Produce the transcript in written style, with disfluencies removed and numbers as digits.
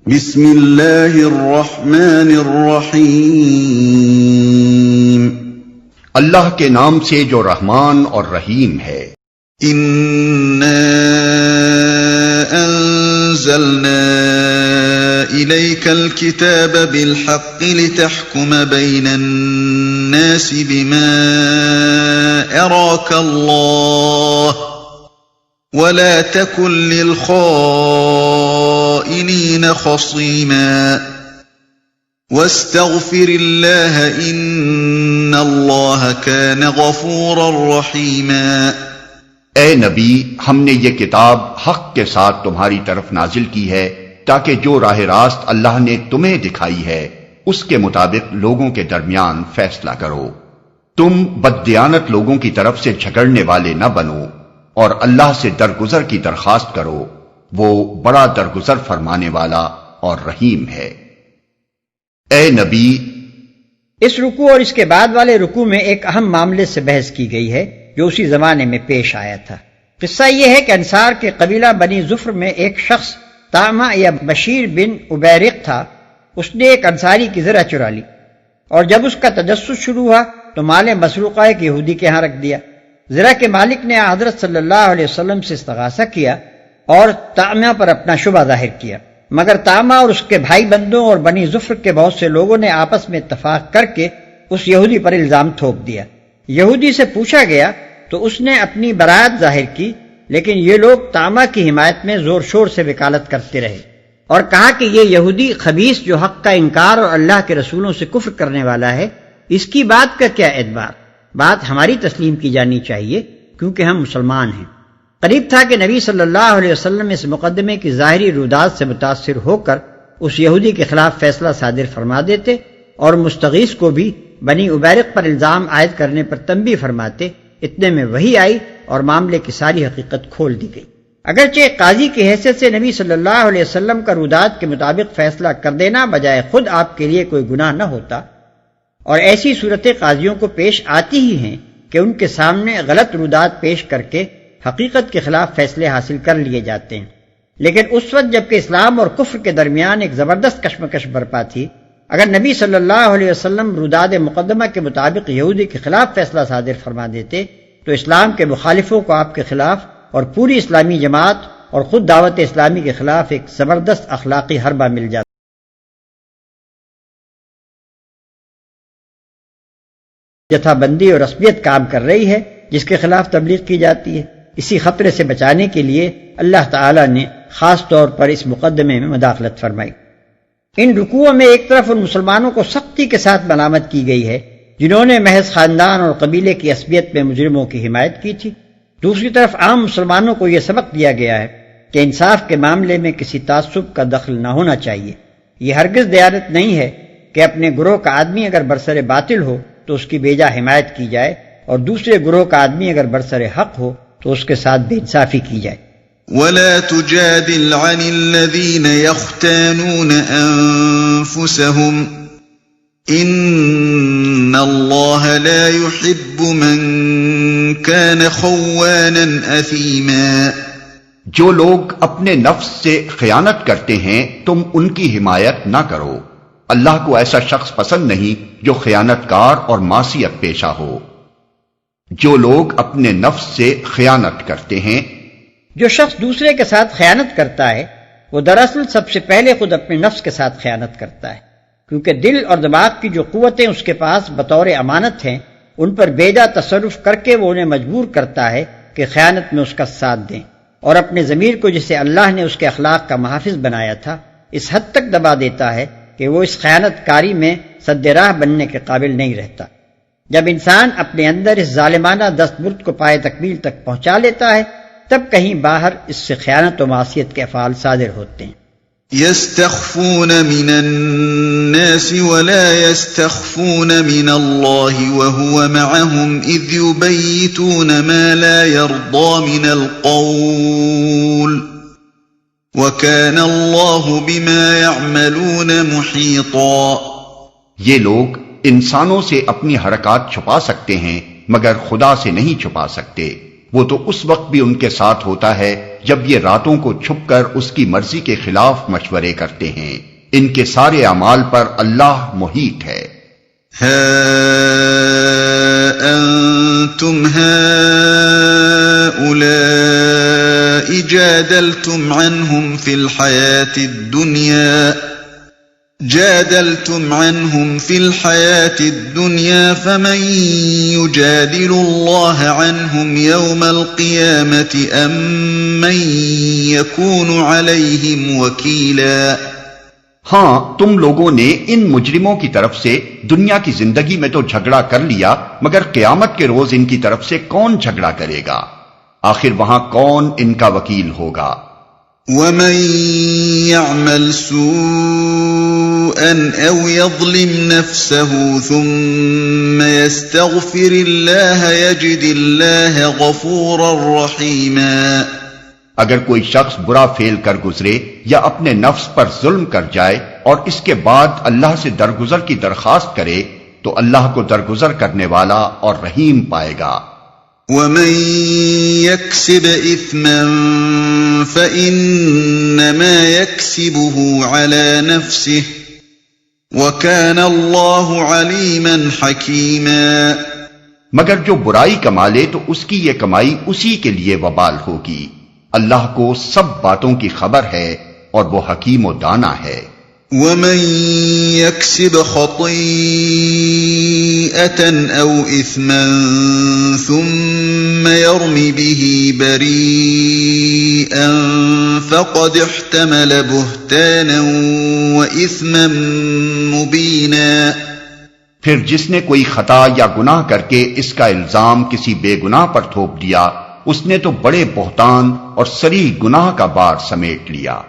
بسم اللہ الرحمن الرحیم، اللہ کے نام سے جو رحمان اور رحیم ہے۔ اِنَّا أَنزَلْنَا إِلَيْكَ الْكِتَابَ بِالْحَقِّ لِتَحْكُمَ بَيْنَ النَّاسِ بِمَا أَرَاكَ اللَّهُ وَلَا تَكُنْ لِلْخَائِنِينَ خَصِيمًا وَاسْتَغْفِرِ اللَّهَ إِنَّ اللَّهَ كَانَ غَفُورًا رَحِيمًا۔ اے نبی، ہم نے یہ کتاب حق کے ساتھ تمہاری طرف نازل کی ہے تاکہ جو راہ راست اللہ نے تمہیں دکھائی ہے اس کے مطابق لوگوں کے درمیان فیصلہ کرو۔ تم بددیانت لوگوں کی طرف سے جھگڑنے والے نہ بنو اور اللہ سے درگزر کی درخواست کرو، وہ بڑا درگزر فرمانے والا اور رحیم ہے۔ اے نبی، اس رکوع اور اس کے بعد والے رکوع میں ایک اہم معاملے سے بحث کی گئی ہے جو اسی زمانے میں پیش آیا تھا۔ قصہ یہ ہے کہ انصار کے قبیلہ بنی ظفر میں ایک شخص طعمہ یا بشیر بن عبیرق تھا۔ اس نے ایک انصاری کی زرہ چرا لی اور جب اس کا تجسس شروع ہوا تو مال مسروقہ ایک یہودی کے ہاں رکھ دیا۔ زرہ کے مالک نے حضرت صلی اللہ علیہ وسلم سے استغاثہ کیا اور طعمہ پر اپنا شبہ ظاہر کیا، مگر طعمہ اور اس کے بھائی بندوں اور بنی ظفر کے بہت سے لوگوں نے آپس میں اتفاق کر کے اس یہودی پر الزام تھوپ دیا۔ یہودی سے پوچھا گیا تو اس نے اپنی برات ظاہر کی، لیکن یہ لوگ طعمہ کی حمایت میں زور شور سے وکالت کرتے رہے اور کہا کہ یہ یہودی خبیث جو حق کا انکار اور اللہ کے رسولوں سے کفر کرنے والا ہے، اس کی بات کا کیا اعتبار؟ بات ہماری تسلیم کی جانی چاہیے کیونکہ ہم مسلمان ہیں۔ قریب تھا کہ نبی صلی اللہ علیہ وسلم اس مقدمے کی ظاہری رودات سے متاثر ہو کر اس یہودی کے خلاف فیصلہ صادر فرما دیتے اور مستغیث کو بھی بنی عبیرق پر الزام عائد کرنے پر تنبیہ فرماتے۔ اتنے میں وحی آئی اور معاملے کی ساری حقیقت کھول دی گئی۔ اگرچہ قاضی کی حیثیت سے نبی صلی اللہ علیہ وسلم کا رودات کے مطابق فیصلہ کر دینا بجائے خود آپ کے لیے کوئی گناہ نہ ہوتا، اور ایسی صورتیں قاضیوں کو پیش آتی ہی ہیں کہ ان کے سامنے غلط رودات پیش کر کے حقیقت کے خلاف فیصلے حاصل کر لیے جاتے ہیں۔ لیکن اس وقت جبکہ اسلام اور کفر کے درمیان ایک زبردست کشمکش برپا تھی، اگر نبی صلی اللہ علیہ وسلم روداد مقدمہ کے مطابق یہودی کے خلاف فیصلہ صادر فرما دیتے تو اسلام کے مخالفوں کو آپ کے خلاف اور پوری اسلامی جماعت اور خود دعوت اسلامی کے خلاف ایک زبردست اخلاقی حربہ مل جاتا۔ جتھا بندی اور عصبیت کام کر رہی ہے جس کے خلاف تبلیغ کی جاتی ہے۔ اسی خطرے سے بچانے کے لیے اللہ تعالی نے خاص طور پر اس مقدمے میں مداخلت فرمائی۔ ان رکوعوں میں ایک طرف ان مسلمانوں کو سختی کے ساتھ ملامت کی گئی ہے جنہوں نے محض خاندان اور قبیلے کی عصبیت میں مجرموں کی حمایت کی تھی، دوسری طرف عام مسلمانوں کو یہ سبق دیا گیا ہے کہ انصاف کے معاملے میں کسی تعصب کا دخل نہ ہونا چاہیے۔ یہ ہرگز دیانت نہیں ہے کہ اپنے گروہ کا آدمی اگر برسر باطل ہو تو اس کی بیجا حمایت کی جائے اور دوسرے گروہ کا آدمی اگر برسر حق ہو تو اس کے ساتھ بے انصافی کی جائے۔ وَلَا تُجَادِلْ عَنِ الَّذِينَ يَخْتَانُونَ أَنفُسَهُمْ إِنَّ اللَّهَ لَا يُحِبُّ مَنْ كَانَ خَوَّانًا أَثِيمًا۔ جو لوگ اپنے نفس سے خیانت کرتے ہیں تم ان کی حمایت نہ کرو۔ اللہ کو ایسا شخص پسند نہیں جو خیانت کار اور معصیت پیشہ ہو۔ جو لوگ اپنے نفس سے خیانت کرتے ہیں، جو شخص دوسرے کے ساتھ خیانت کرتا ہے وہ دراصل سب سے پہلے خود اپنے نفس کے ساتھ خیانت کرتا ہے، کیونکہ دل اور دماغ کی جو قوتیں اس کے پاس بطور امانت ہیں ان پر بیجا تصرف کر کے وہ انہیں مجبور کرتا ہے کہ خیانت میں اس کا ساتھ دیں، اور اپنے ضمیر کو جسے اللہ نے اس کے اخلاق کا محافظ بنایا تھا اس حد تک دبا دیتا ہے کہ وہ اس خیانت کاری میں سد راہ بننے کے قابل نہیں رہتا۔ جب انسان اپنے اندر اس ظالمانہ دستبرد کو پائے تکمیل تک پہنچا لیتا ہے تب کہیں باہر اس سے خیانت و معصیت کے افعال صادر ہوتے ہیں۔ يستخفون من الناس ولا يستخفون من الله وهو معهم إذ يبيتون ما لا يرضى من القول وكان الله بما يعملون محيطا۔ یہ لوگ انسانوں سے اپنی حرکات چھپا سکتے ہیں مگر خدا سے نہیں چھپا سکتے، وہ تو اس وقت بھی ان کے ساتھ ہوتا ہے جب یہ راتوں کو چھپ کر اس کی مرضی کے خلاف مشورے کرتے ہیں. ان کے سارے اعمال پر اللہ محیط ہے. ها أنتم هؤلاء جادلتم عنهم في الحياة الدنيا فمن يجادل الله عنهم يوم القيامة أم من يكون عليهم وكيلا. ہاں، تم لوگوں نے ان مجرموں کی طرف سے دنیا کی زندگی میں تو جھگڑا کر لیا، مگر قیامت کے روز ان کی طرف سے کون جھگڑا کرے گا؟ آخر وہاں کون ان کا وکیل ہوگا؟ وَمَن يَعْمَلْ سُوءًا أَوْ يَظْلِمْ نَفْسَهُ ثُمَّ يَسْتَغْفِرِ اللَّهَ يَجِدِ اللَّهَ غَفُورًا رَّحِيمًا. اگر کوئی شخص برا فعل کر گزرے یا اپنے نفس پر ظلم کر جائے اور اس کے بعد اللہ سے درگزر کی درخواست کرے تو اللہ کو درگزر کرنے والا اور رحیم پائے گا. وَمَن يَكْسِبْ إِثْمًا فَإِنَّمَا يَكْسِبُهُ عَلَى نَفْسِهِ وَكَانَ اللَّهُ عَلِيمًا حَكِيمًا. مگر جو برائی کما لے تو اس کی یہ کمائی اسی کے لیے وبال ہوگی. اللہ کو سب باتوں کی خبر ہے اور وہ حکیم و دانا ہے. وَمَن يَكْسِبْ خَطِيئَةً أَوْ إِثْمًا ثُمَّ يَرْمِ بِهِ بَرِيئًا فَقَدِ احْتَمَلَ بُهْتَانًا وَإِثْمًا مُبِينًا. پھر جس نے کوئی خطا یا گناہ کر کے اس کا الزام کسی بے گناہ پر تھوپ دیا، اس نے تو بڑے بہتان اور صریح گناہ کا بار سمیٹ لیا.